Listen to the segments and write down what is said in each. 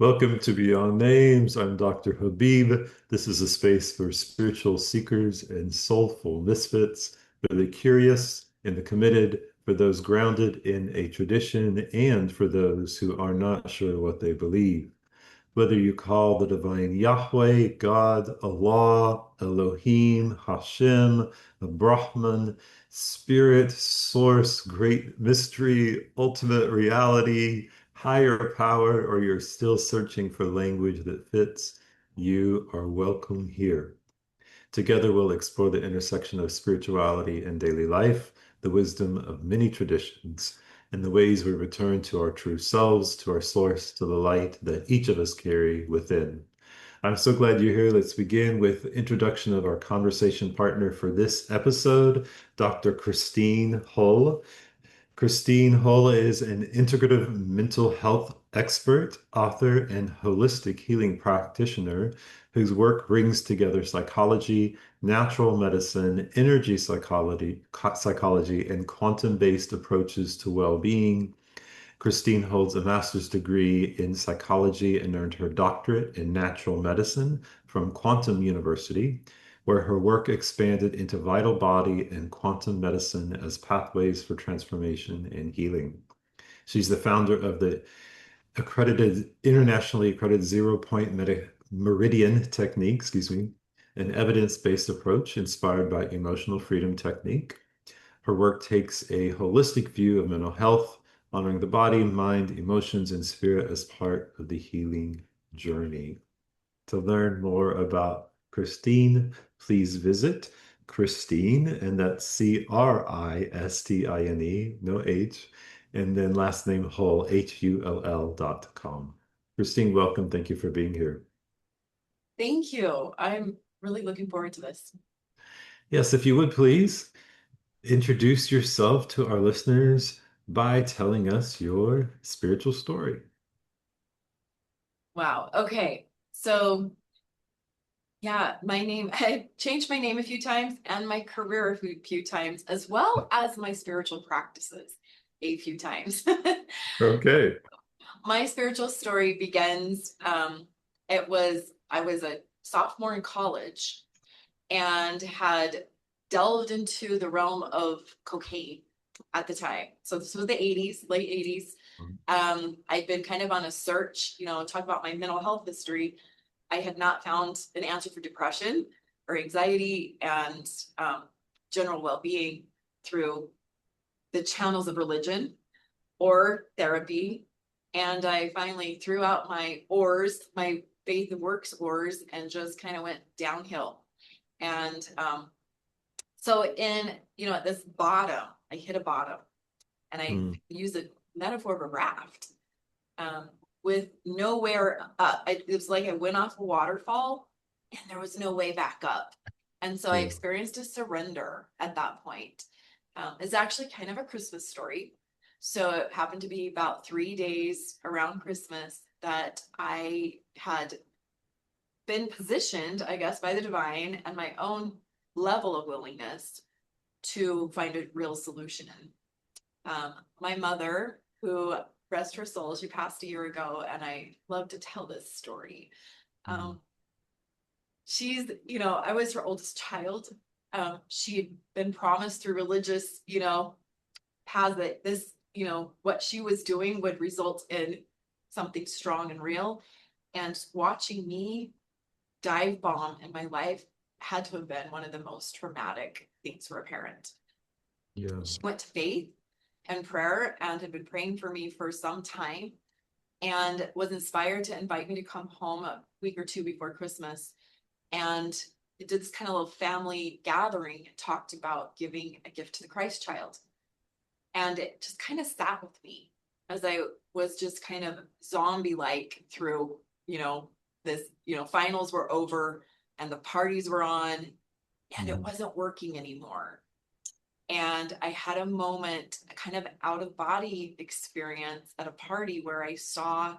Welcome to Beyond Names. I'm Dr. Habib. This is a space for spiritual seekers and soulful misfits, for the curious and the committed, for those grounded in a tradition, and for those who are not sure what they believe. Whether you call the divine Yahweh, God, Allah, Elohim, Hashem, Brahman, Spirit, Source, Great Mystery, Ultimate Reality, Higher Power, or you're still searching for language that fits, you are welcome here. Together, we'll explore the intersection of spirituality and daily life, the wisdom of many traditions, and the ways we return to our true selves, to our source, to the light that each of us carry within. I'm so glad you're here. Let's begin with the introduction of our conversation partner for this episode, Dr. Cristine Hull. Cristine Hull is an integrative mental health expert, author, and holistic healing practitioner whose work brings together psychology, natural medicine, energy psychology, and quantum-based approaches to well-being. Cristine holds a master's degree in psychology and earned her doctorate in natural medicine from Quantum University, where her work expanded into vital body and quantum medicine as pathways for transformation and healing. She's the founder of the internationally accredited zero-point meridian technique, an evidence-based approach inspired by emotional freedom technique. Her work takes a holistic view of mental health, honoring the body, mind, emotions, and spirit as part of the healing journey. To learn more about Cristine, please visit Cristine, and that's Cristine, no H, and then last name Hull, HULL.com. Cristine, welcome. Thank you for being here. Thank you. I'm really looking forward to this. Yes, if you would please introduce yourself to our listeners by telling us your spiritual story. Wow. Okay. So, yeah, I've changed my name a few times and my career a few times, as well as my spiritual practices a few times. Okay. My spiritual story begins, I was a sophomore in college and had delved into the realm of cocaine at the time. So this was the 80s, late 80s. I'd been kind of on a search, talk about my mental health history. I had not found an answer for depression or anxiety and general well-being through the channels of religion or therapy. And I finally threw out my oars, my faith and works oars, and just kind of went downhill. And so at this bottom, I hit a bottom, and I Mm. use a metaphor of a raft with nowhere up. It was like I went off a waterfall and there was no way back up. And so I Yeah. experienced a surrender at that point. It's actually kind of a Christmas story. So it happened to be about 3 days around Christmas that I had been positioned, I guess, by the divine and my own level of willingness to find a real solution in. My mother, who rest her soul, she passed a year ago, and I love to tell this story. Mm. Um, I was her oldest child. She'd been promised through religious, paths that what she was doing would result in something strong and real. And watching me dive bomb in my life had to have been one of the most traumatic things for a parent. Yeah. She went to faith and prayer and had been praying for me for some time and was inspired to invite me to come home a week or two before Christmas. And it did this kind of little family gathering and talked about giving a gift to the Christ child. And it just kind of sat with me as I was just kind of zombie like through, this, finals were over and the parties were on and it Mm. wasn't working anymore. And I had a moment, a kind of out of body experience at a party where I saw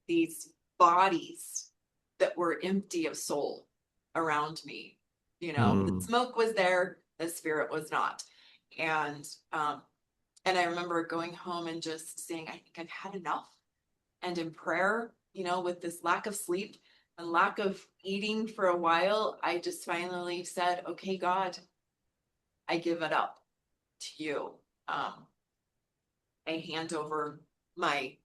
these bodies that were empty of soul around me. The Mm. smoke was there, the spirit was not. And and I remember going home and just saying, I think I've had enough. And in prayer, with this lack of sleep and lack of eating for a while, I just finally said, okay, God, I give it up to you. I hand over my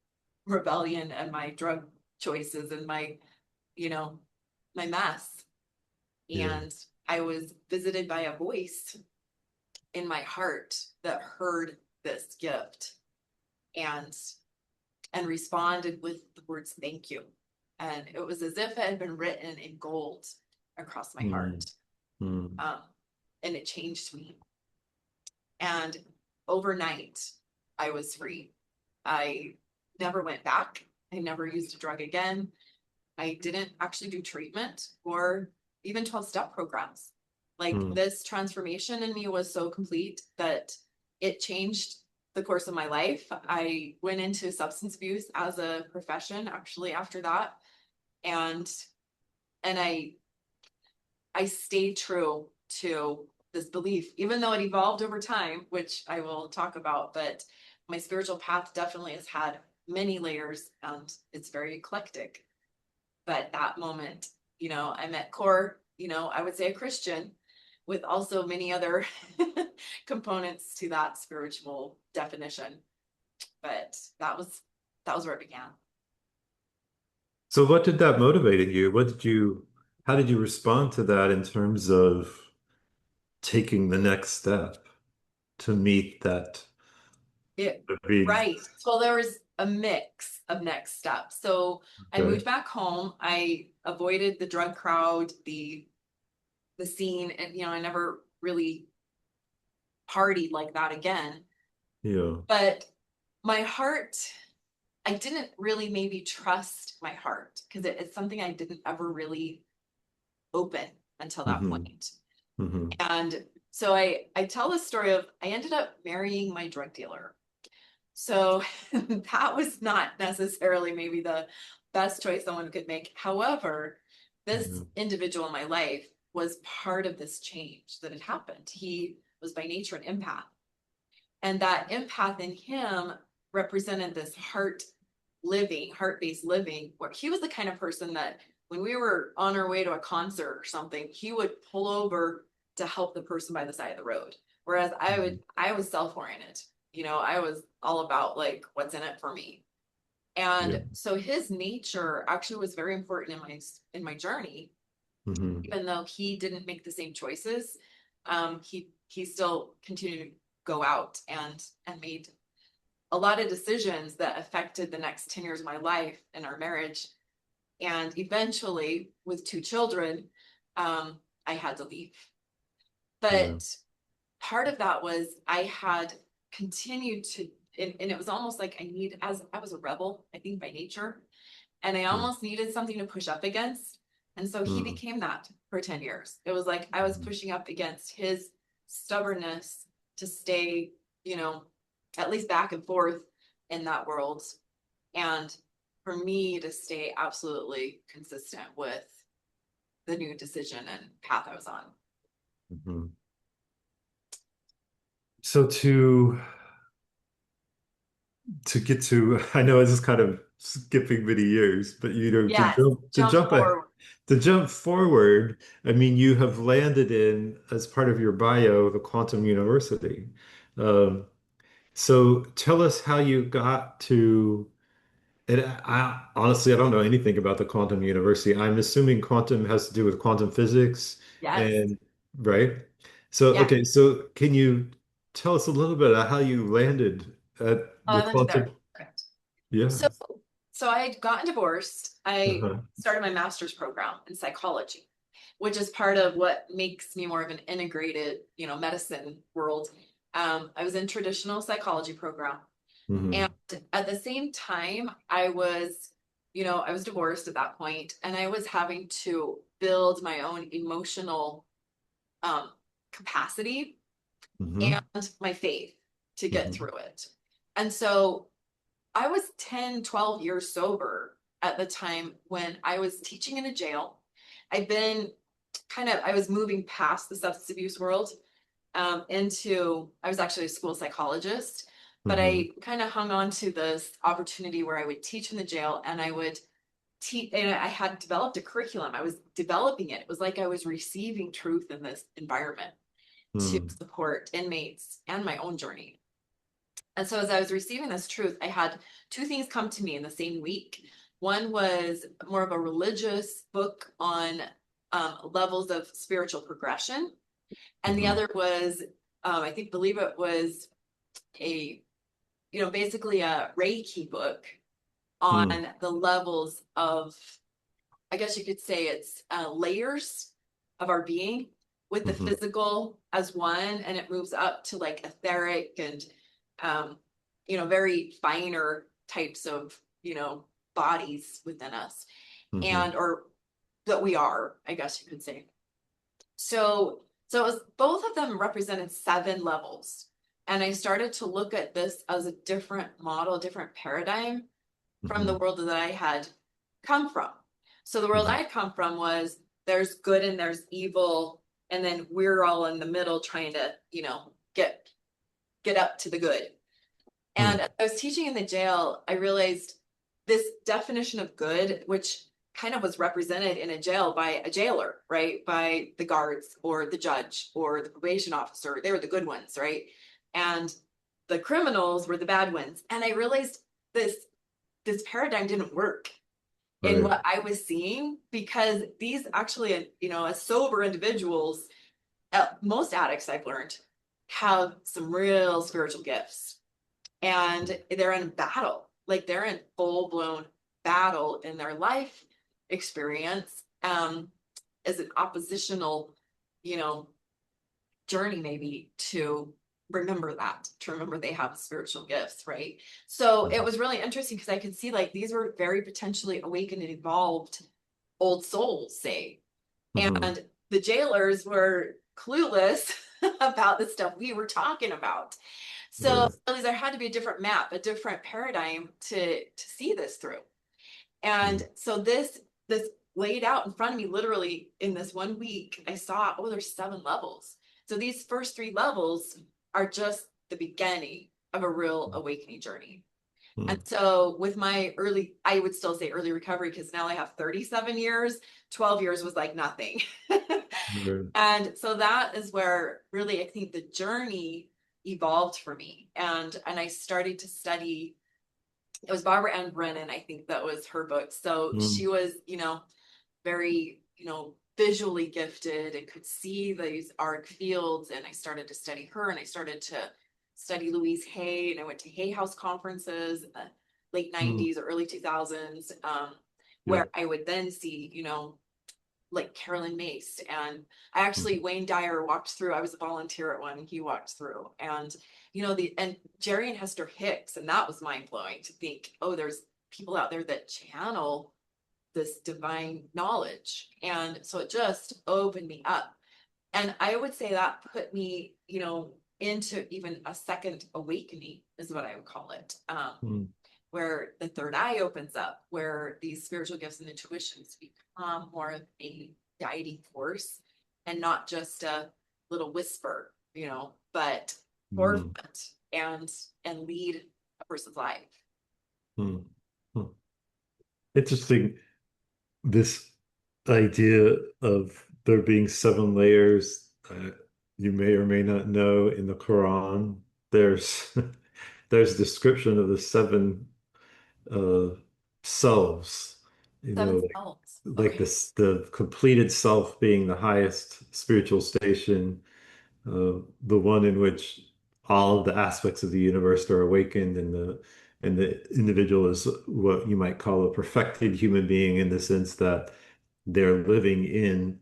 rebellion and my drug choices and my mess. Yeah. And I was visited by a voice in my heart that heard this gift and responded with the words thank you. And it was as if it had been written in gold across my Mm, heart. mm, um, and it changed me. And overnight I was free. I never went back. I never used a drug again. I didn't actually do treatment or even 12-step programs. Like, mm, this transformation in me was so complete that it changed the course of my life. I went into substance abuse as a profession actually after that. And I stayed true to this belief, even though it evolved over time, which I will talk about. But my spiritual path definitely has had many layers and it's very eclectic. But that moment, I'm at core, I would say a Christian with also many other components to that spiritual definition. But that was where it began. So what did that motivate in you? How did you respond to that in terms of taking the next step to meet that It being? Right. Well, there was a mix of next steps. So I moved Okay. back home. I avoided the drug crowd, the scene, and I never really partied like that again. Yeah. But my heart, I didn't really maybe trust my heart because it's something I didn't ever really open until that Hmm. point. Hmm. And so I tell the story of I ended up marrying my drug dealer. So that was not necessarily maybe the best choice someone could make. However, this Yeah. individual in my life was part of this change that had happened. He was by nature an empath. And that empath in him represented this heart-based living, where he was the kind of person that when we were on our way to a concert or something, he would pull over to help the person by the side of the road. Whereas Mhm. I was self-oriented. I was all about like what's in it for me. Yeah. And so his nature actually was very important in my journey, Hmm. even though he didn't make the same choices. He still continued to go out and made a lot of decisions that affected the next 10 years of my life and our marriage. And eventually, with two children, I had to leave. Yeah. But part of that was I had continued to, and it was almost like as I was a rebel, I think by nature, and I Yeah. almost needed something to push up against. And so he Mm, became that for 10 years. It was like I was mhm. pushing up against his stubbornness to stay, you know, at least back and forth in that world. And for me to stay absolutely consistent with the new decision and path I was on. Mhm. So to get to, I know this is kind of skipping many years, but Yes, jump forward. to jump forward, I mean, you have landed in, as part of your bio, the Quantum University. Um, so tell us how you got to, and honestly, I don't know anything about the Quantum University. I'm assuming quantum has to do with quantum physics Yes. and, right? So, Yeah. okay, so can you tell us a little bit about how you landed at Oh, the I landed there. quantum? Correct. Yeah. So, so I had gotten divorced. I Uh-huh. started my master's program in psychology, which is part of what makes me more of an integrated, medicine world. I was in traditional psychology program. And Hmm. at the same time, I was divorced at that point, and I was having to build my own emotional um, capacity and Hmm. my faith to get Hmm. through it. And so I was 10, 12 years sober at the time when I was teaching in a jail. I was moving past the substance abuse world I was actually a school psychologist, but Hmm. I kind of hung on to this opportunity where I would teach in the jail and I would and I had developed a curriculum. I was developing it. It was like I was receiving truth in this environment to Mm, support inmates and my own journey. And so as I was receiving this truth, I had two things come to me in the same week. One was more of a religious book on levels of spiritual progression. And the mhm, other was, believe it was a, basically a Reiki book on mm, the levels of, I guess you could say it's layers of our being with the mhm, physical as one, and it moves up to like etheric and, um, very finer types of, bodies within us mhm, and, or that we are, I guess you could say. So it was, both of them represented 7 levels. And I started to look at this as a different model, different paradigm from the mhm, world that I had come from. So the world mhm, I had come from was there's good and there's evil, and then we're all in the middle trying to, get up to the good. And mm, as I was teaching in the jail, I realized this definition of good, which kind of was represented in a jail by a jailer, right? By the guards or the judge or the probation officer. They were the good ones, right? And the criminals were the bad ones. And I realized this paradigm didn't work in right, what I was seeing because these actually, as sober individuals, most addicts I've learned have some real spiritual gifts and they're in battle, like they're in full blown battle in their life experience as an oppositional, you know, journey maybe to remember they have spiritual gifts, right? So it mhm, was really interesting because I could see like these were very potentially awakened and evolved old souls, say, mhm, and the jailers were clueless about the stuff we were talking about. So right, there had to be a different map, a different paradigm to see this through. And mm, so this laid out in front of me literally in this one week. I saw, oh, there's 7 levels. So these first 3 levels are just the beginning of a real awakening journey. And mm, so with my early, I would still say early recovery because now I have 37 years, 12 years was like nothing. right, And so that is where really I think the journey evolved for me. And I started to study, it was Barbara Ann Brennan, I think that was her book. So mm, she was, very, visually gifted and could see these art fields. And I started to study her and I started to study Louise Hay. And I went to Hay House conferences in the late mm, 90s or early 2000s, yeah, where I would then see, like Carolyn Mace. And I mhm, actually, Wayne Dyer walked through, I was a volunteer at one, he walked through. And, and Jerry and Hester Hicks, and that was mind blowing to think, oh, there's people out there that channel this divine knowledge. And so it just opened me up. And I would say that put me, into even a second awakening, is what I would call it. mm, Where the third eye opens up, where these spiritual gifts and intuitions become more of a guiding force and not just a little whisper, but mm, forefront and lead a person's life. mm, mm. Interesting. This idea of there being 7 layers, you may or may not know in the Quran, there's there's description of the 7 uh selves, you 7 know, selves. like Okay. this the completed self being the highest spiritual station, the one in which all of the aspects of the universe are awakened, and the individual is what you might call a perfected human being in the sense that they're living in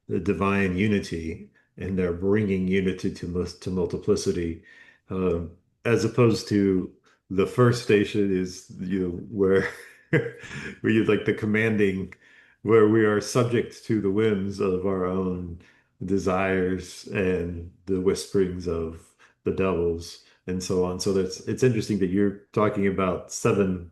the divine unity and they're bringing unity to multiplicity, um, as opposed to the first station is where where you like the commanding, where we are subject to the whims of our own desires and the whisperings of the devils and so on. So that's it's interesting that you're talking about 7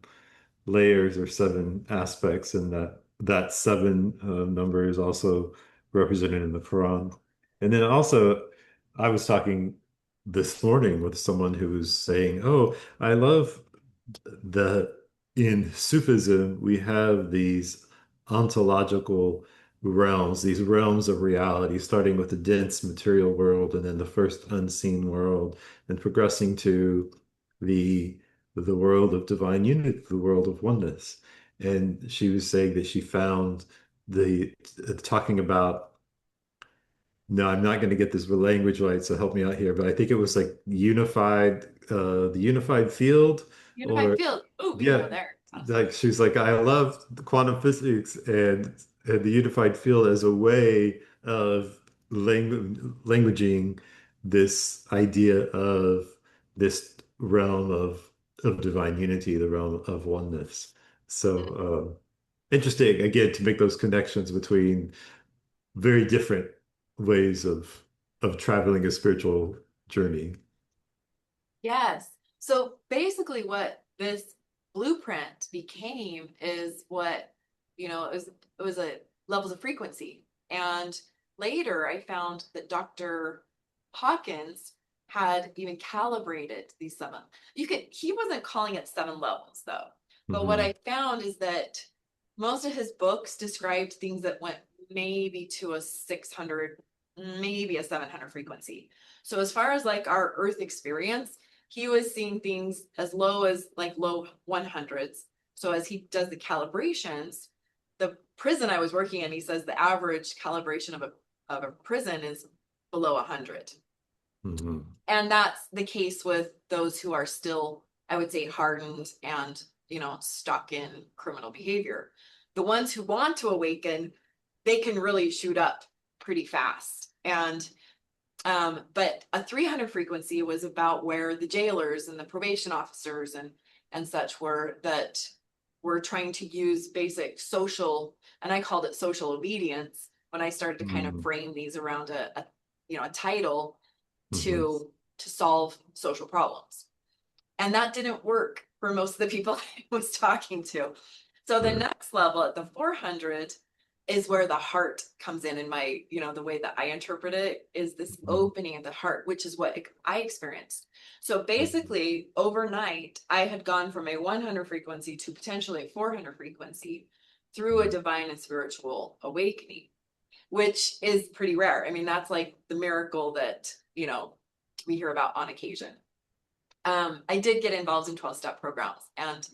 layers or 7 aspects, and that 7 number is also represented in the Quran. And then also, I was talking this morning with someone who was saying, "Oh, I love the in Sufism, we have these ontological realms, these realms of reality, starting with the dense material world and then the first unseen world, and progressing to the the world of divine unity, the world of oneness. And she was saying that she found the talking about, no, I'm not going to get this language right, so help me out here. But I think it was like the unified field, Unified or field. Oh, we can yeah, go there. Awesome. like she's like, I love the quantum physics and the unified field as a way of languaging this idea of this realm of divine unity, the realm of oneness. So interesting again to make those connections between very different ways of traveling a spiritual journey. Yes. So basically what this blueprint became is what, it was a levels of frequency. And later I found that Dr. Hawkins had even calibrated these seven. He wasn't calling it seven levels though. But what Hmm. I found is that most of his books described things that went maybe to a 600, maybe a 700 frequency. So as far as like our earth experience, he was seeing things as low as like low 100s. So as he does the calibrations, the prison I was working in, he says the average calibration of a prison is below 100. Hmm. And that's the case with those who are still, I would say, hardened and, stuck in criminal behavior. The ones who want to awaken, they can really shoot up pretty fast. But a 300 frequency was about where the jailers and the probation officers and such were, that were trying to use basic social, and I called it social obedience when I started to kind of Hmm. frame these around a title Hmm. to to solve social problems. And that didn't work for most of the people I was talking to. So the Right. next level at the 400 is where the heart comes in my, the way that I interpret it is this Hmm. opening of the heart, which is what I experienced. So basically, overnight, I had gone from a 100 frequency to potentially a 400 frequency through a Hmm. divine and spiritual awakening, which is pretty rare. I mean, that's like the miracle that, we hear about on occasion. I did get involved in 12-step programs, and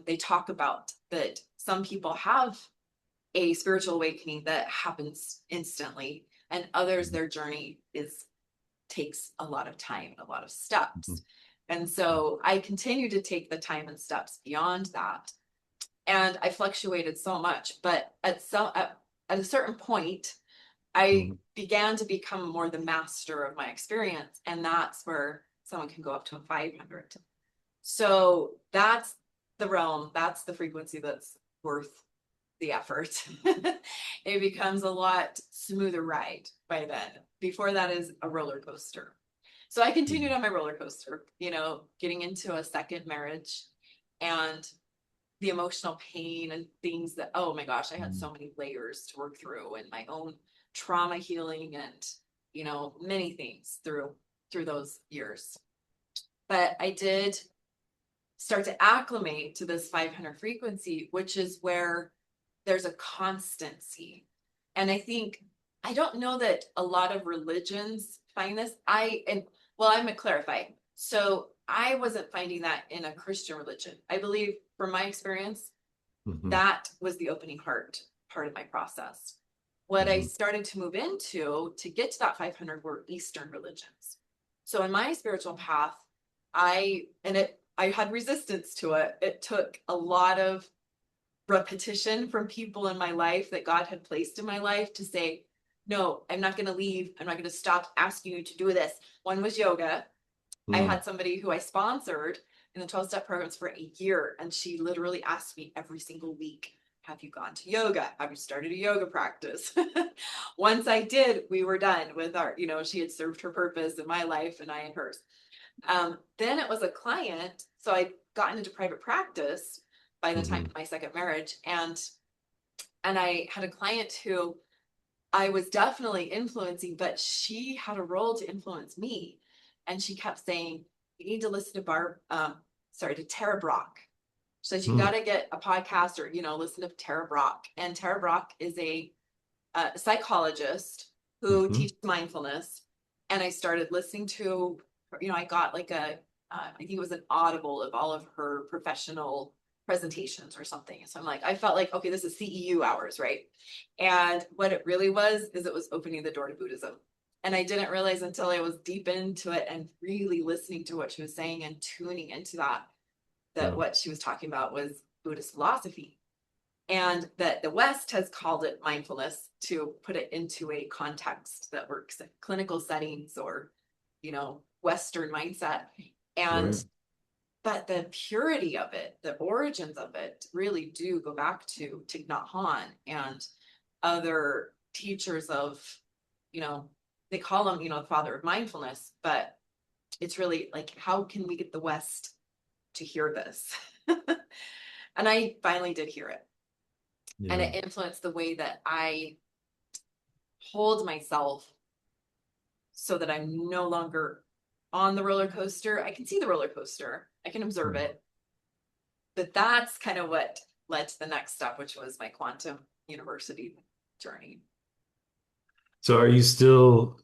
they talk about that some people have a spiritual awakening that happens instantly, and others, their journey takes a lot of time and a lot of Hmm. steps. And so I continue to take the time and steps beyond that. And I fluctuated so much, but at a certain point, I Hmm. began to become more the master of my experience. And that's where someone can go up to a 500. So that's the realm, that's the frequency that's worth the effort. It becomes a lot smoother ride by then. Before that is a roller coaster. So I continued on my roller coaster, getting into a second marriage and the emotional pain and things that, oh my gosh, I had Hmm. so many layers to work through, and my own trauma healing and, many things through those years. But I did start to acclimate to this 500 frequency, which is where there's a constancy. And I don't know that a lot of religions find this. I'm going to clarify. So I wasn't finding that in a Christian religion. I believe, from my experience, Hmm. that was the opening heart part of my process. What I Hmm. started to move into to get to that 500 were Eastern religions. So in my spiritual path, I had resistance to it. It took a lot of repetition from people in my life that God had placed in my life to say, no, I'm not going to leave. I'm not going to stop asking you to do this. One was yoga. I Hmm. had somebody who I sponsored in the 12-step programs for a year, and she literally asked me every single week, have you gone to yoga? Have you started a yoga practice? Once I did, we were done with she had served her purpose in my life and I in hers. Then it was a client. So I'd gotten into private practice by the time Hmm. of my second marriage. And I had a client who I was definitely influencing, but she had a role to influence me. And she kept saying, you need to listen to to Tara Brock. She said, you got Mm. to get a podcast or, listen to Tara Brach. And Tara Brach is a psychologist who Hmm. teaches mindfulness. And I started listening to, I got like I think it was an audible of all of her professional presentations or something. So I'm like, I felt like, okay, this is CEU hours, right? And what it really was is it was opening the door to Buddhism. And I didn't realize until I was deep into it and really listening to what she was saying and tuning into that Yeah. what she was talking about was Buddhist philosophy. And that the West has called it mindfulness to put it into a context that works in clinical settings or, Western mindset. Right. And but the purity of it, the origins of it really do go back to Thich Nhat Hanh and other teachers of, they call him, the father of mindfulness, but it's really like, how can we get the West to hear this? And I finally did hear it. And Yeah. it influenced the way that I hold myself so that I'm no longer on the roller coaster. I can see the roller coaster, I can observe Mm. it. But that's kind of what led to the next step, which was my quantum university journey. So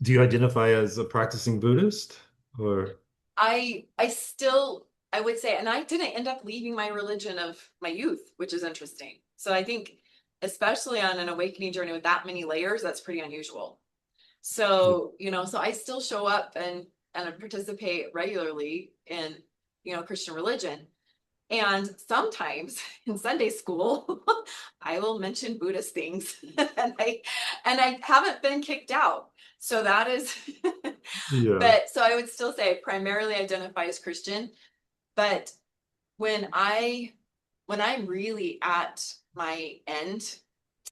do you identify as a practicing Buddhist or? I still, I would say, and I didn't end up leaving my religion of my youth, which is interesting. So I think, especially on an awakening journey with that many layers, that's pretty unusual. Yeah. So, so I still show up and participate regularly in, Christian religion. And sometimes in Sunday school, I will mention Buddhist things and I haven't been kicked out. So that is Yeah. but so I would still say I primarily identify as Christian, but when I'm really at my end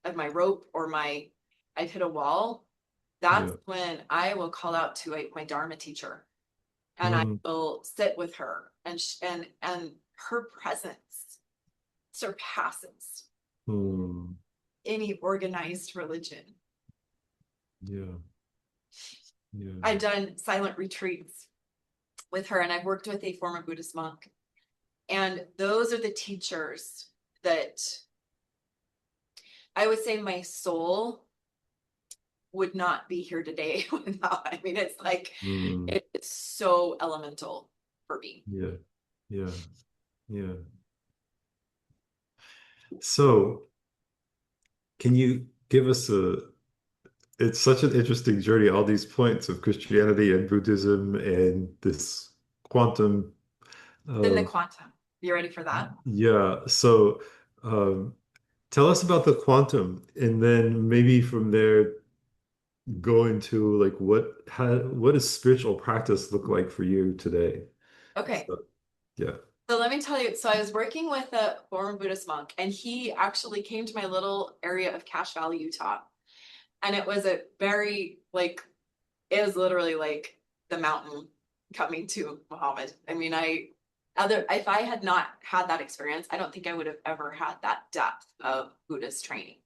of my rope or I've hit a wall, that's Yeah. when I will call out to my Dharma teacher and I Mm. will sit with her and her presence surpasses Mm. any organized religion. Yeah. Yeah. I've done silent retreats with her and I've worked with a former Buddhist monk. And those are the teachers that I would say my soul would not be here today without. I mean, it's like Mm. it's so elemental for me. Yeah. Yeah. Yeah. So, can you give us it's such an interesting journey, all these points of Christianity and Buddhism and this quantum. Then the Um, quantum. You ready for that? yeah. So, um, tell us about the quantum, and then maybe from there go into like what does spiritual practice look like for you today? Okay. So, yeah. So let me tell you. So I was working with a former Buddhist monk, and he actually came to my little area of Cache Valley, Utah. And it was it was literally like the mountain coming to Muhammad. I mean, if I had not had that experience, I don't think I would have ever had that depth of Buddhist training.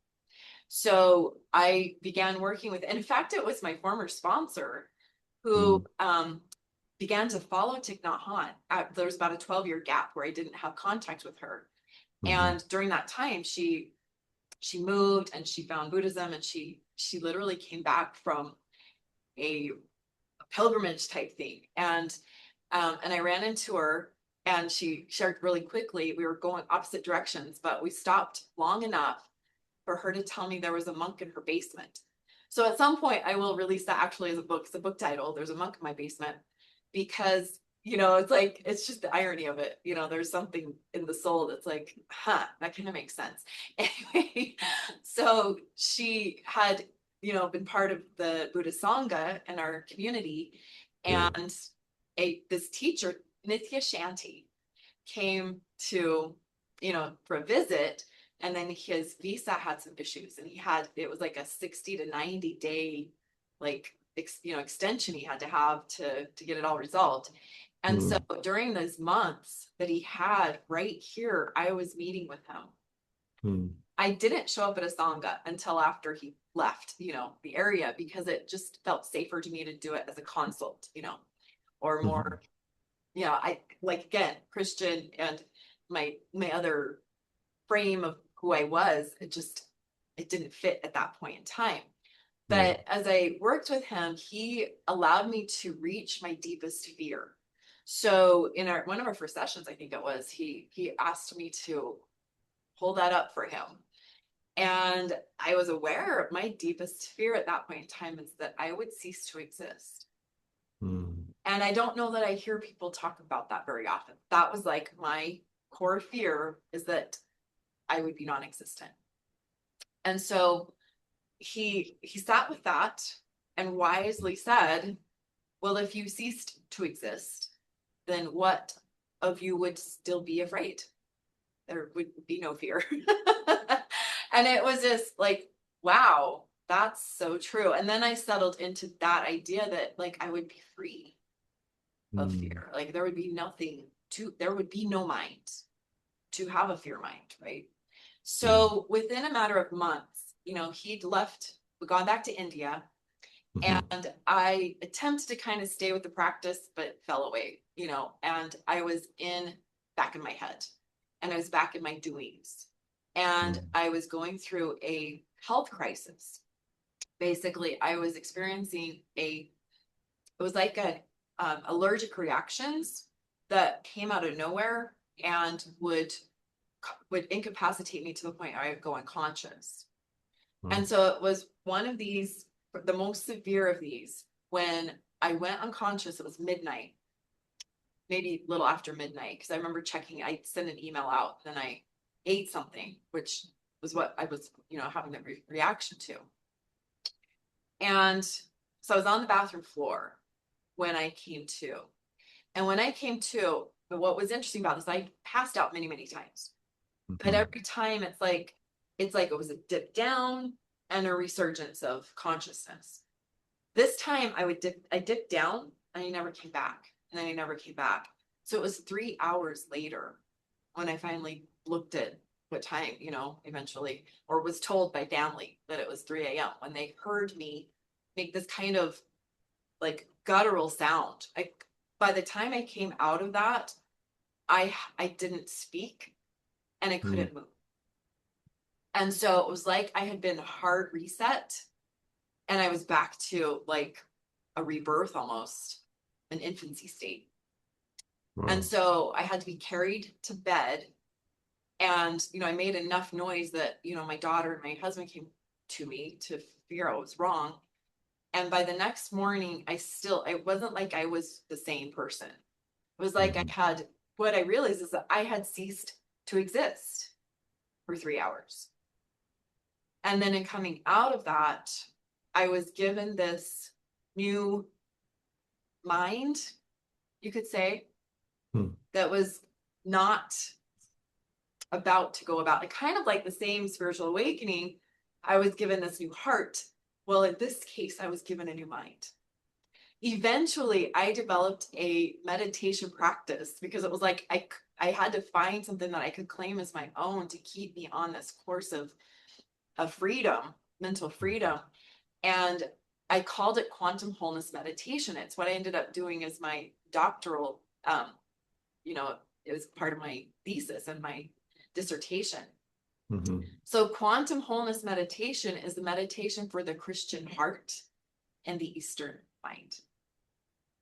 So I began working with, in fact, it was my former sponsor who Mm. began to follow Thich Nhat Hanh. There was about a 12-year gap where I didn't have contact with her. Hmm. And during that time, she moved and she found Buddhism and she literally came back from a pilgrimage type thing. And I ran into her and she shared really quickly. We were going opposite directions, but we stopped long enough for her to tell me there was a monk in her basement. So at some point, I will release that actually as a book. It's a book title. There's a monk in my basement because it's like it's just the irony of it. There's something in the soul that's like, huh, that kind of makes sense. Anyway, so she had been part of the Buddhist Sangha in our community, Yeah. and this teacher Nithya Shanti came to for a visit, and then his visa had some issues and it was like a 60 to 90 day like extension he had to have to get it all resolved. And so Mm. during those months that he had right here, I was meeting with him. Mm. I didn't show up at a sangha until after he left the area because it just felt safer to me to do it as a consult or Mhm. more. I like, again, Christian, and my other frame of who I was, it didn't fit at that point in time. Yeah. But as I worked with him, he allowed me to reach my deepest fear. So in one of our first sessions, I think it was, he asked me to hold that up for him. And I was aware of my deepest fear at that point in time is that I would cease to exist. Mm. And I don't know that I hear people talk about that very often. That was like my core fear, is that I would be non-existent. And so he sat with that and wisely said, well, if you ceased to exist, then what of you would still be afraid? There would be no fear. And it was just like, wow, that's so true. And then I settled into that idea that like I would be free of Mm. fear. Like there would be there would be no mind to have a fear mind, right? Yeah. So within a matter of months, he'd left, we gone back to India, Mhm. and I attempted to kind of stay with the practice, but fell away, and I was back in my head, and I was back in my doings, and Mm. I was going through a health crisis. Basically, I was experiencing it was like allergic reactions that came out of nowhere and would incapacitate me to the point where I would go unconscious. And Wow. so it was one of these, the most severe of these, when I went unconscious. It was midnight, maybe a little after midnight, because I remember checking, I sent an email out, then I ate something, which was what I was, having a reaction to. And so I was on the bathroom floor when I came to. And when I came to, what was interesting about this, I passed out many, many times. But Mhm. every time it's like it was a dip down and a resurgence of consciousness. This time I dipped down and I never came back. And then I never came back. So it was 3 hours later when I finally looked at what time, eventually, or was told by family that it was 3 a.m. when they heard me make this kind of like guttural sound. By the time I came out of that, I didn't speak and I Mm. couldn't move. And so it was like I had been hard reset and I was back to like a rebirth almost, an infancy state. And Wow. so I had to be carried to bed. And, I made enough noise that, my daughter and my husband came to me to figure out what was wrong. And by the next morning, I wasn't like I was the same person. It was like Mhm. what I realized is that I had ceased to exist for 3 hours. And then in coming out of that, I was given this new mind, you could say, Mm. that was not about to go about, like kind of like the same spiritual awakening. I was given this new heart. Well, in this case, I was given a new mind. Eventually, I developed a meditation practice because it was like I had to find something that I could claim as my own to keep me on this course of freedom, mental freedom. And I called it Quantum Wholeness Meditation. It's what I ended up doing as my doctoral, you know, it was part of my thesis and my dissertation. Mhm. So Quantum Wholeness Meditation is the meditation for the Christian heart and the Eastern mind.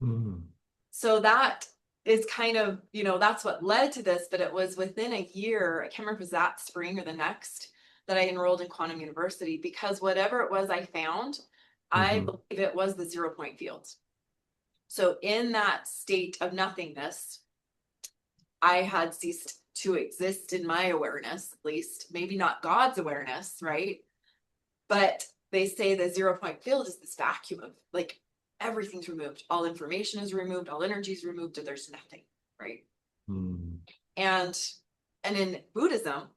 Mm. So that is kind of, that's what led to this, but it was within a year, I can't remember if it was that spring or the next, that I enrolled in Quantum University, because whatever it was I found, I Mhm. believe it was the 0 point field. So in that state of nothingness, I had ceased to exist in my awareness, at least, maybe not God's awareness, right? But they say the 0 point field is this vacuum of like everything's removed, all information is removed, all energy is removed, and there's nothing, right? Mm. And in Buddhism,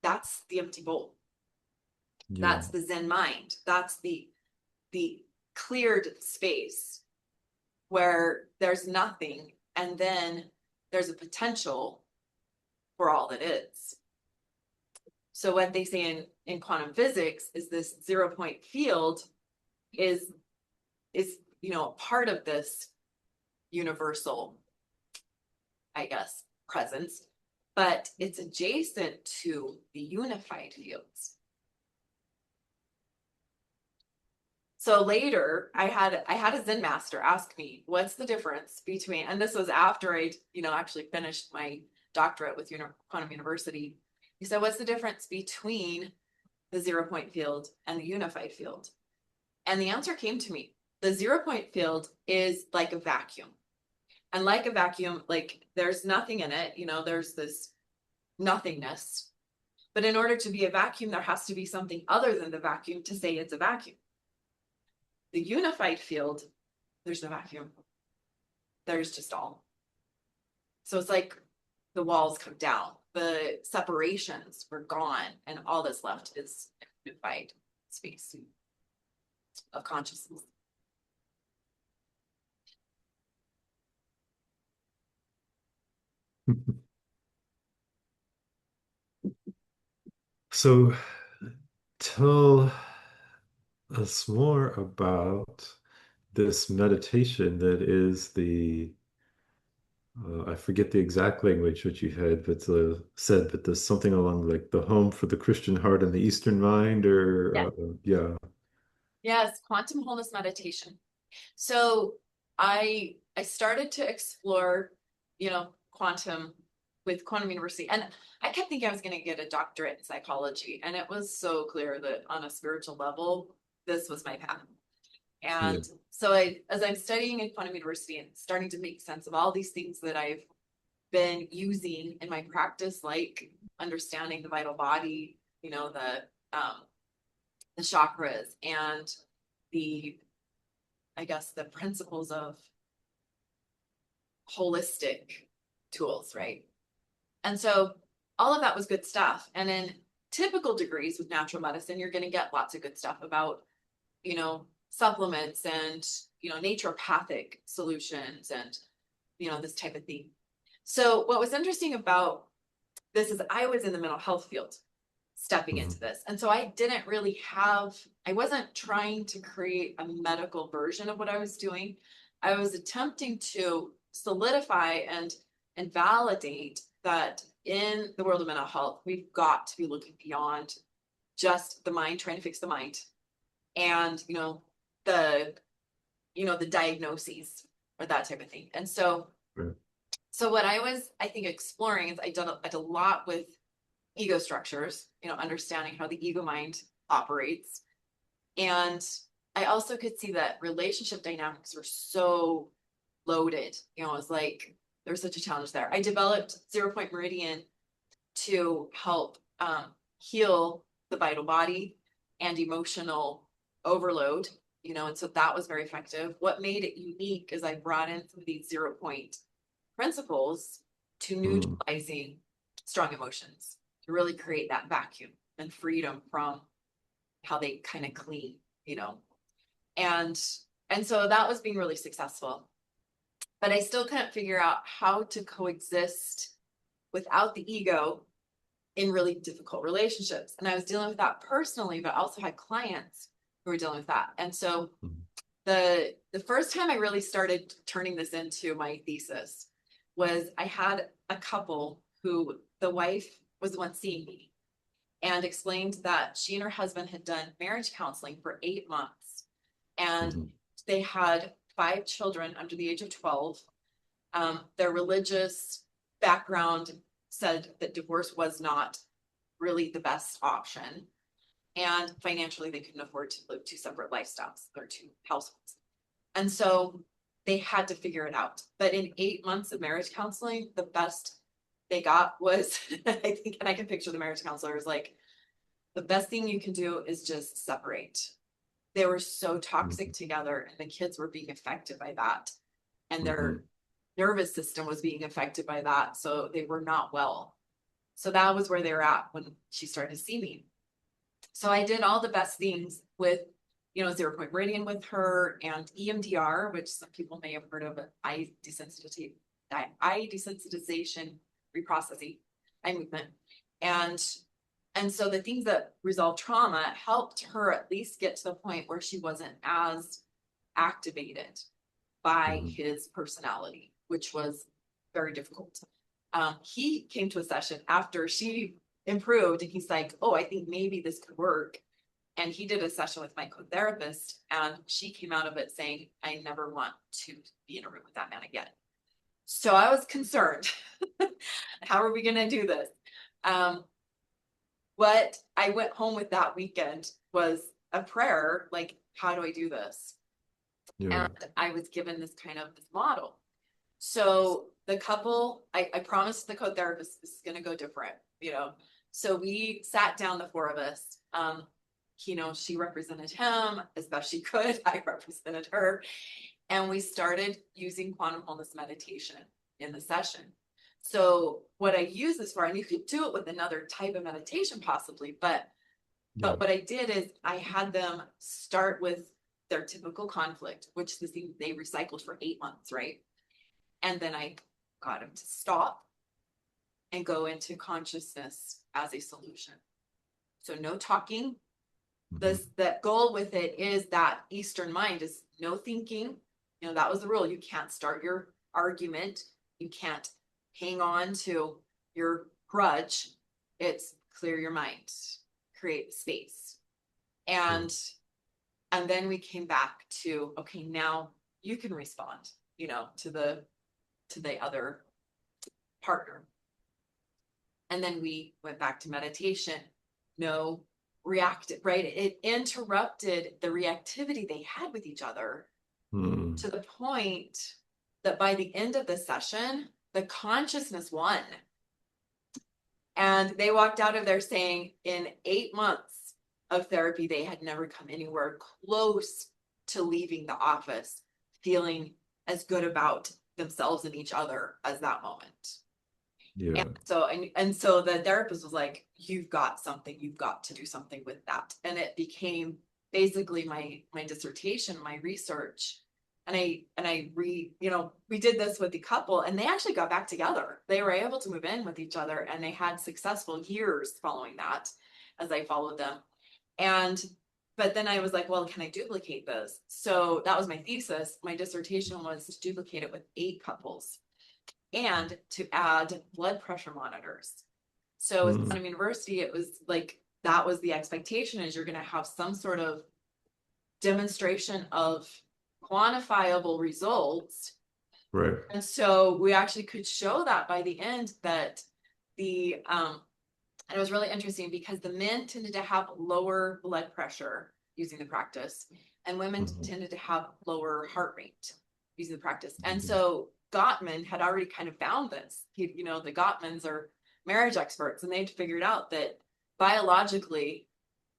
that's the empty bowl. Yeah. That's the Zen mind. That's the cleared space where there's nothing, and then there's a potential for all that is. So what they say in quantum physics is this 0 point field is part of this universal, I guess, presence. but it's adjacent to the unified fields. So later, I had a Zen master ask me, what's the difference between, and this was after I, actually finished my doctorate with Quantum University. He said, what's the difference between the 0-point field and the unified field? And the answer came to me. The 0-point field is like a vacuum. And like a vacuum, like there's nothing in it, there's this nothingness. But in order to be a vacuum, there has to be something other than the vacuum to say it's a vacuum. The unified field, there's no vacuum. There's just all. So it's like the walls come down, the separations were gone, and all that's left is unified space of consciousness. So tell us more about this meditation that is I forget the exact language which you had, but said, but there's something along like the home for the Christian heart and the Eastern mind, or Yeah. yeah. Yes, Quantum Wholeness Meditation. So I started to explore, quantum with Quantum University. And I kept thinking I was going to get a doctorate in psychology. And it was so clear that on a spiritual level, this was my path. Yeah. And so as I'm studying at Quantum University and starting to make sense of all these things that I've been using in my practice, like understanding the vital body, the chakras and the, I guess, the principles of holistic tools, right? And so all of that was good stuff. And in typical degrees with natural medicine, you're going to get lots of good stuff about, supplements and, naturopathic solutions and, this type of thing. So what was interesting about this is I was in the mental health field stepping into this. And so I didn't really I wasn't trying to create a medical version of what I was doing. I was attempting to solidify and validate that in the world of mental health, we've got to be looking beyond just the mind, trying to fix the mind. And, the diagnoses or that type of thing. And so, Right. so what I was, I think, exploring is I did a lot with ego structures, understanding how the ego mind operates. And I also could see that relationship dynamics were so loaded. It was like there was such a challenge there. I developed 0-point meridian to help heal the vital body and emotional overload, and so that was very effective. What made it unique is I brought in some of these 0-point principles to neutralizing strong emotions, to really create that vacuum and freedom from how they kind of clean, and so that was being really successful. But I still couldn't figure out how to coexist without the ego in really difficult relationships. And I was dealing with that personally, but also had clients who were dealing with that. And so the first time I really started turning this into my thesis was I had a couple who the wife was the one seeing me and explained that she and her husband had done marriage counseling for 8 months. And they had 5 children under the age of 12. Their religious background said that divorce was not really the best option. And financially, they couldn't afford to live 2 separate lifestyles or 2 households. And so they had to figure it out. But in 8 months of marriage counseling, the best they got was, I think, and I can picture the marriage counselor is like, the best thing you can do is just separate. They were so toxic together, and the kids were being affected by that. And their nervous system was being affected by that. So they were not well. So that was where they were at when she started to see me. So I did all the best things with, 0-point meridian with her and EMDR, which some people may have heard of, eye desensitization, reprocessing, eye movement. And so the things that resolve trauma helped her at least get to the point where she wasn't as activated by his personality, which was very difficult. he came to a session after she improved, and he's like, oh, I think maybe this could work. And he did a session with my co-therapist, and she came out of it saying, I never want to be in a room with that man again. So I was concerned. How are we going to do this? What I went home with that weekend was a prayer, like, how do I do this? Yeah. And I was given this model. So the couple, I promised the co-therapist this is going to go different, So we sat down, the four of us. She represented him as best she could. I represented her. And we started using Quantum Wholeness Meditation in the session. So what I use this for, and you could do it with another type of meditation possibly, but what I did is I had them start with their typical conflict, which they recycled for 8 months, right? And then I got them to stop and go into consciousness as a solution. So no talking. The goal with it is that Eastern mind is no thinking. That was the rule. You can't start your argument. You can't hang on to your grudge. It's clear your mind, create space. And then we came back to, okay, now you can respond, to the other partner. And then we went back to meditation. No reactive, right? It interrupted the reactivity they had with each other to the point that by the end of the session, the consciousness won. And they walked out of there saying in 8 months of therapy, they had never come anywhere close to leaving the office feeling as good about themselves and each other as that moment. Yeah. And so the therapist was like, you've got to do something with that. And it became basically my dissertation, my research. And we did this with the couple, and they actually got back together. They were able to move in with each other, and they had successful years following that as I followed them. But then I was like, well, can I duplicate this? So that was my thesis. My dissertation was to duplicate it with 8 couples and to add blood pressure monitors. So at Quantum University, it was like, that was the expectation, is you're going to have some sort of demonstration of quantifiable results. Right. And so we actually could show that by the end that and it was really interesting because the men tended to have lower blood pressure using the practice, and women tended to have lower heart rate using the practice. And so Gottman had already kind of found this. The Gottmans are marriage experts, and they'd figured out that biologically,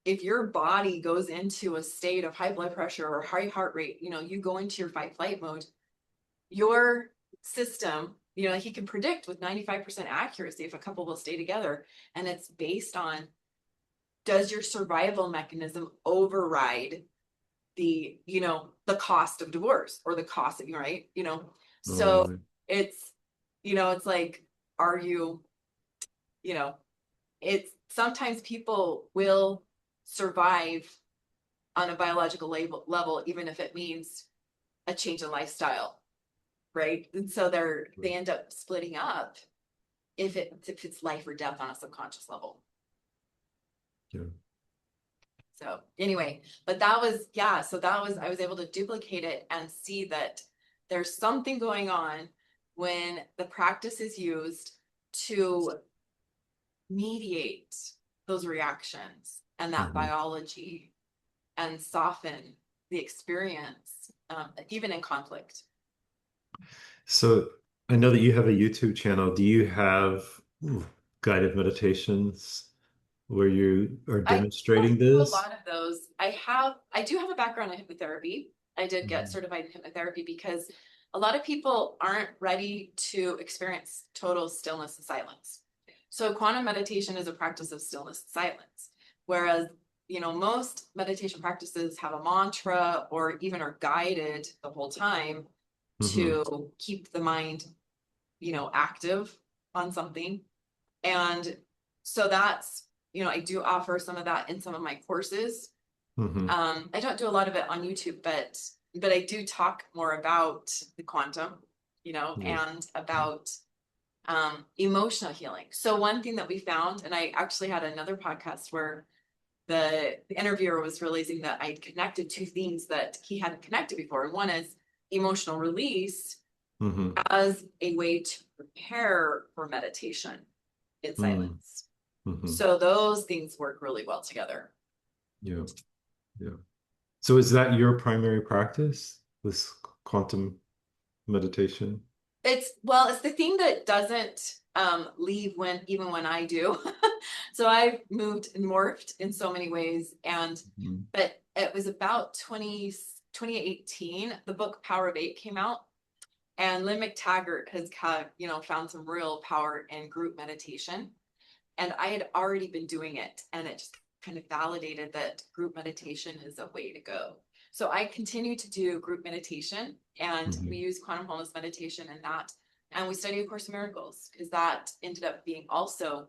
if your body goes into a state of high blood pressure or high heart rate, you go into your fight flight mode, your system, he can predict with 95% accuracy if a couple will stay together. And it's based on, does your survival mechanism override the cost of divorce or the cost of, right? So it's, it's like, are you, it's sometimes people will survive on a biological level, even if it means a change in lifestyle. Right. And so they end up splitting up if it's life or death on a subconscious level. Yeah. So anyway, but I was able to duplicate it and see that there's something going on when the practice is used to mediate those reactions and that biology and soften the experience, even in conflict. So I know that you have a YouTube channel. Do you have guided meditations where you are demonstrating do a this? lot of those. I do have a background in hypnotherapy. I did get certified in hypnotherapy because a lot of people aren't ready to experience total stillness and silence. So quantum meditation is a practice of stillness and silence. Whereas, most meditation practices have a mantra or even are guided the whole time to keep the mind, active on something. And so that's, I do offer some of that in some of my courses. I don't do a lot of it on YouTube, but I do talk more about the quantum, and about emotional healing. So one thing that we found, and I actually had another podcast where the interviewer was realizing that I'd connected two things that he hadn't connected before. And one is emotional release Mm-hmm. as a way to prepare for meditation in silence. Mm-hmm. So those things work really well together. Yeah. Yeah. So is that your primary practice, this quantum meditation? It's the thing that doesn't leave even when I do. So I've moved and morphed in so many ways. Mm-hmm. But it was about 2018, the book Power of Eight came out. And Lynn McTaggart has found some real power in group meditation. And I had already been doing it, and it just kind of validated that group meditation is a way to go. So I continue to do group meditation, and we use Quantum Wholeness Meditation in that. And we study A Course in Miracles, because that ended up being also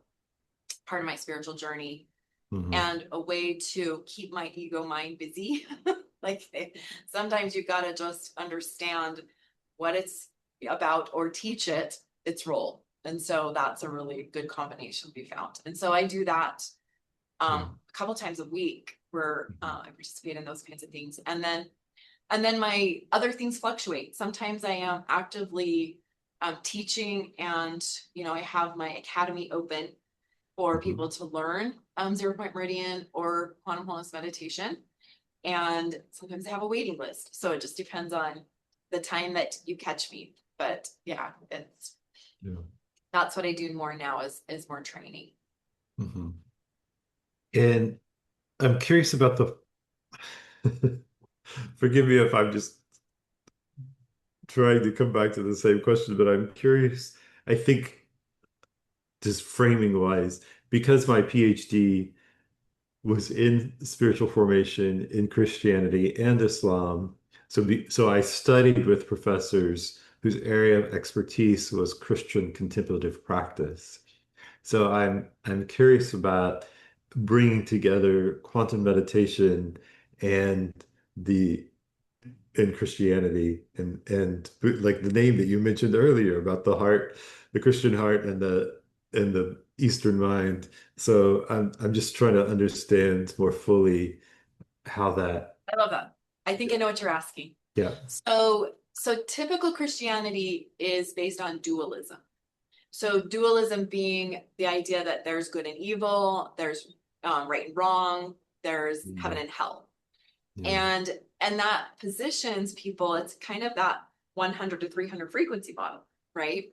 part of my spiritual journey Mm-hmm. and a way to keep my ego mind busy. Like sometimes you got to just understand what it's about or teach it its role. And so that's a really good combination we found. And so I do that Yeah. a couple times a week where I participate in those kinds of things. And then my other things fluctuate. Sometimes I am actively teaching, and I have my academy open for Mm-hmm. people to learn 0 Point Meridian or Quantum Wholeness Meditation. And sometimes I have a waiting list. So it just depends on the time that you catch me. But yeah, Yeah. that's what I do more now is more training. Mm-hmm. And I'm curious about forgive me if I'm just trying to come back to the same question, but I'm curious. I think just framing wise, because my PhD was in spiritual formation in Christianity and Islam. So I studied with professors whose area of expertise was Christian contemplative practice. So I'm curious about bringing together quantum meditation and the in Christianity and like the name that you mentioned earlier about the heart, the Christian heart and the Eastern mind. So I'm just trying to understand more fully how that. I love that. I think Yeah. I know what you're asking. Yeah. So typical Christianity is based on dualism. So dualism being the idea that there's good and evil, there's right and wrong, there's heaven Mm, and hell. yeah. And that positions people, it's kind of that 100 to 300 frequency model, right?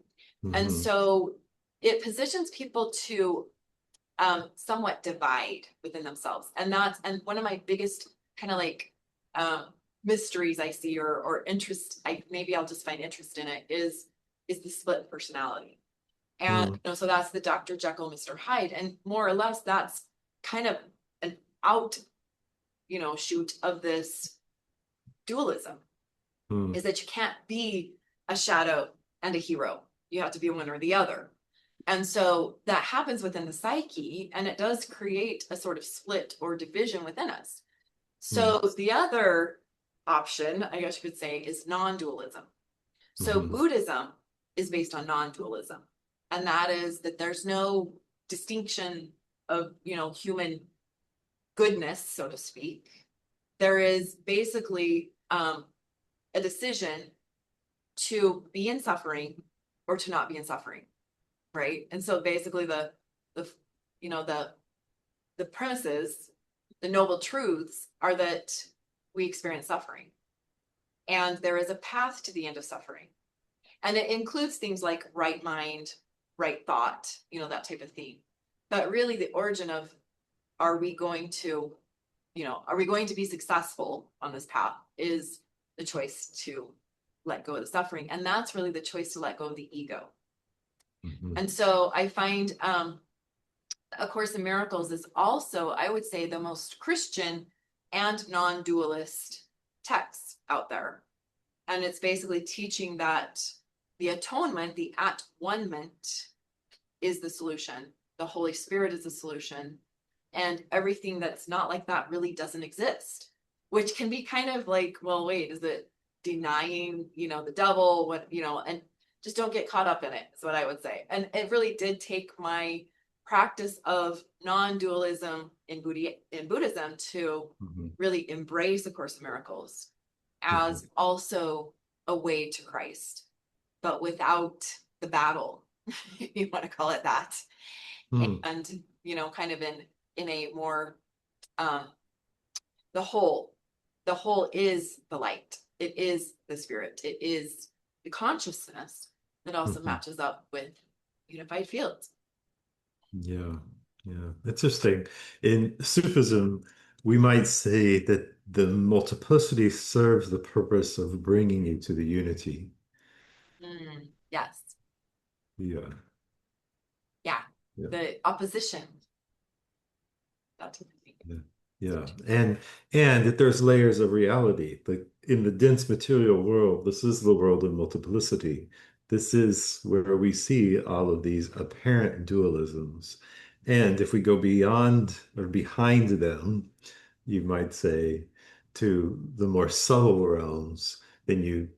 And Hmm. so it positions people to somewhat divide within themselves. And one of my biggest kind of like um, mysteries I see or interest, maybe I'll just find interest in it is the split personality. And Mm, so that's the Dr. Jekyll, Mr. Hyde. And more or less that's kind of an out, shoot of this dualism, mm, is that you can't be a shadow and a hero. You have to be one or the other. And so that happens within the psyche, and it does create a sort of split or division within us. mm, So the other option, I guess you could say, is non-dualism. So mhm, Buddhism is based on non-dualism. And that is that there's no distinction of, human goodness, so to speak. There is basically a decision to be in suffering or to not be in suffering, right? And so basically the you know the premises, the noble truths are that we experience suffering, and there is a path to the end of suffering, and it includes things like right mind, right thought, that type of thing. But really, the origin of are we going to, are we going to be successful on this path is the choice to let go of the suffering, and that's really the choice to let go of the ego. mhm, And so I find A Course in Miracles is also, I would say, the most Christian and non-dualist text out there. And it's basically teaching that the atonement, the at-one-ment is the solution. The Holy Spirit is the solution. And everything that's not like that really doesn't exist, which can be kind of like, well, wait, is it denying, the devil, what, and just don't get caught up in it, is what I would say. And it really did take my practice of non-dualism in Buddhism to Mhm. really embrace A Course in Miracles Mhm. as also a way to Christ, but without the battle, if you want to call it that. Hmm. And, kind of in a more um the whole. The whole is the light. It is the spirit. It is the consciousness that also Mhm. matches up with unified fields. Yeah, yeah. Interesting. In Sufism, we might say that the multiplicity serves the purpose of bringing you to the unity. Yes. Yeah, Yeah. yeah. The opposition. That's Yeah. Yeah. And that there's layers of reality. Like in the dense material world, this is the world of multiplicity. This is where we see all of these apparent dualisms. And if we go beyond or behind them, you might say, to the more subtle realms, then you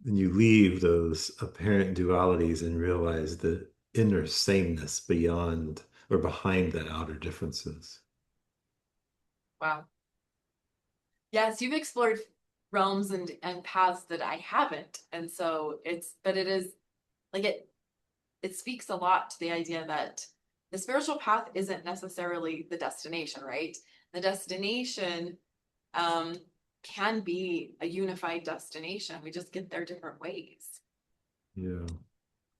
leave those apparent dualities and realize the inner sameness beyond or behind the outer differences. wow. Yes, you've explored realms and paths that I haven't. And so but it is like it speaks a lot to the idea that the spiritual path isn't necessarily the destination, right? The destination um, can be a unified destination. We just get there different ways. Yeah.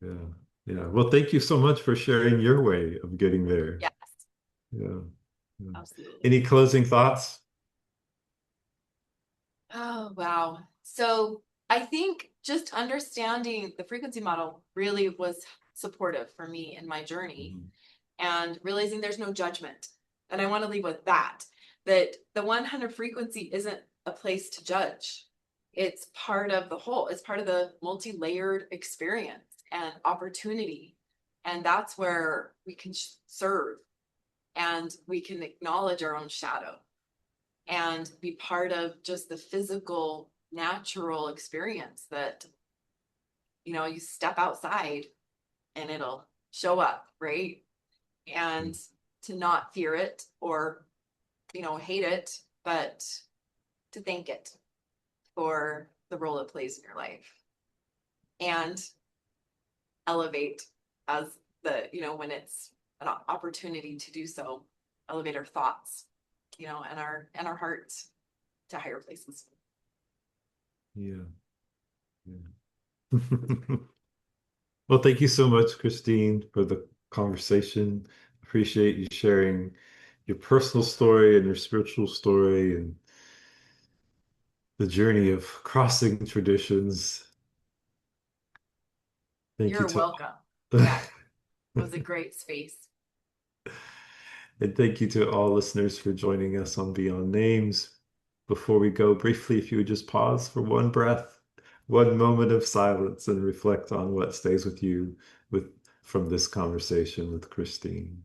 Yeah. Yeah. Well, thank you so much for sharing your way of getting there. Yes, Yeah. Yeah. absolutely. Any closing thoughts? Oh, wow. So I think just understanding the frequency model really was supportive for me in my journey Mhm. and realizing there's no judgment. And I want to leave with that, that the 100 frequency isn't a place to judge. It's part of the whole, it's part of the multi-layered experience and opportunity. And that's where we can serve and we can acknowledge our own shadow and be part of just the physical, natural experience that, you step outside and it'll show up, right? And to not fear it or, hate it, but to thank it for the role it plays in your life and elevate as when it's an opportunity to do so, elevate our thoughts, and our hearts to higher places. Yeah. Yeah. Well, thank you so much, Christine, for the conversation. Appreciate you sharing your personal story and your spiritual story and the journey of crossing traditions. Thank you You're to welcome. Yeah, it was a great space. and thank you to all listeners for joining us on Beyond Names. Before we go, briefly, if you would just pause for one breath, one moment of silence, and reflect on what stays with you with from this conversation with Christine.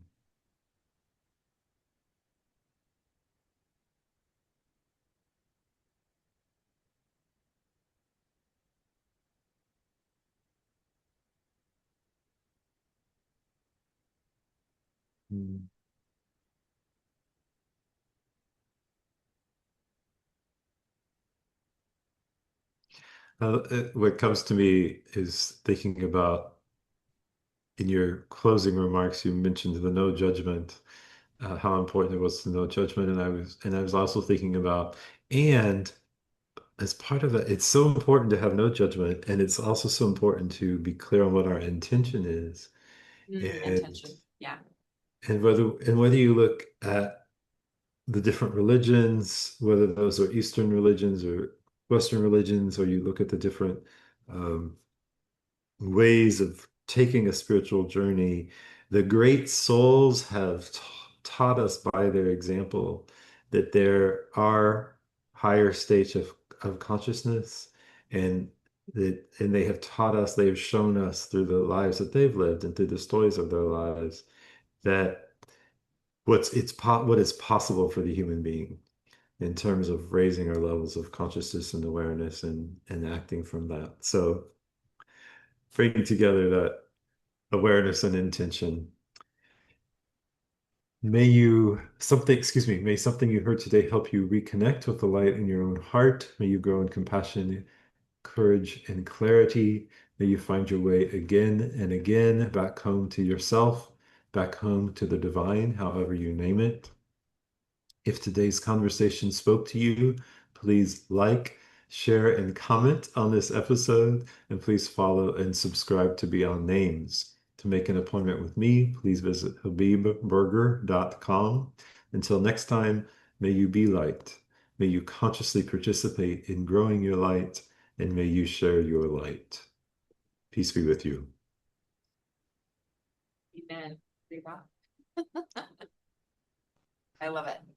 Mm. What comes to me is thinking about in your closing remarks, you mentioned the no judgment, how important it was to no judgment, and I was also thinking about and as part of that, it's so important to have no judgment, and it's also so important to be clear on what our intention is, and Intention. Yeah. whether you look at the different religions, whether those are Eastern religions or Western religions, or you look at the different um, ways of taking a spiritual journey, the great souls have taught us by their example that there are higher states of consciousness and and they have taught us, they have shown us through the lives that they've lived and through the stories of their lives that what is possible for the human being in terms of raising our levels of consciousness and awareness and acting from that. So bringing together that awareness and intention. May something you heard today help you reconnect with the light in your own heart. May you grow in compassion, courage, and clarity. May you find your way again and again back home to yourself, back home to the divine, however you name it. If today's conversation spoke to you, please like, share, and comment on this episode, and please follow and subscribe to Beyond Names. To make an appointment with me, please visit habibburger.com. Until next time, may you be light. May you consciously participate in growing your light, and may you share your light. Peace be with you. Amen. I love it.